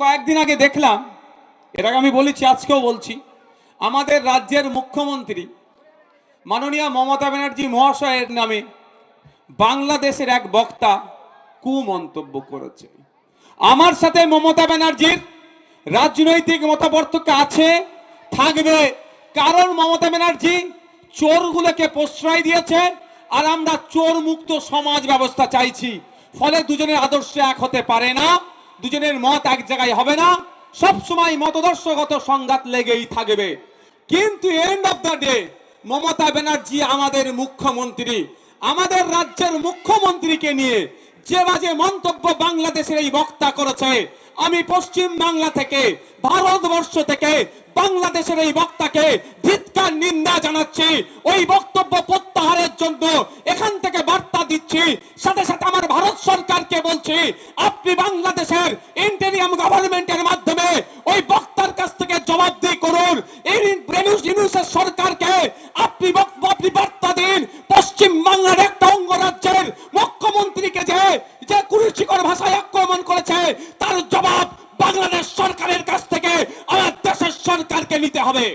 কয়েকদিন আগে দেখলাম, এর আগে আমি বলেছি, আজকেও বলছি, আমাদের রাজ্যের মুখ্যমন্ত্রী মাননীয় মমতা ব্যানার্জি মহাশয়ের নামে বাংলাদেশের এক বক্তা কুমন্তব্য করেছে। আমার সাথে মমতা ব্যানার্জির রাজনৈতিক মতাপার্থক্য আছে, থাকবে, কারণ মমতা ব্যানার্জি চোরগুলোকে প্রশ্রয় দিয়েছে আর আমরা চোর মুক্ত সমাজ ব্যবস্থা চাইছি। ফলে দুজনের আদর্শ এক হতে পারে না, দুজনের মত এক জায়গায় হবে না, সব সময় মতাদর্শগত সংঘাত লেগেই থাকবে। কিন্তু end of the day Mamata Banerjee আমাদের মুখ্যমন্ত্রী, আমাদের রাজ্যের মুখ্যমন্ত্রীকে নিয়ে যে বাজে মন্তব্য বাংলাদেশের এই বক্তা করেছে, আমি পশ্চিম বাংলা থেকে, ভারতবর্ষ থেকে বাংলাদেশের এই বক্তাকে ধিক্কার নিন্দা জানাচ্ছি। ওই বক্তব্য প্রত্যাহারের জন্য এখান থেকে বার্তা দিচ্ছি। সাথে সাথে আমার ভারত সরকারকে বলছি, আপনি বাংলাদেশের ইন্টেরিয়াম গভর্নমেন্টের মাধ্যমে ওই বক্তার কাছ থেকে জবাবদিহি করুন। এই ইউনূসের সরকারকে আপনি বার্তা দিন, পশ্চিম বাংলার একটা অঙ্গরাজ্যের মুখ্যমন্ত্রীকে যে কুরুচিকর ভাষায় আক্রমণ করেছে তার জবাব বাংলাদেশ সরকারের কাছ থেকে আমার দেশের সরকারকে নিতে হবে।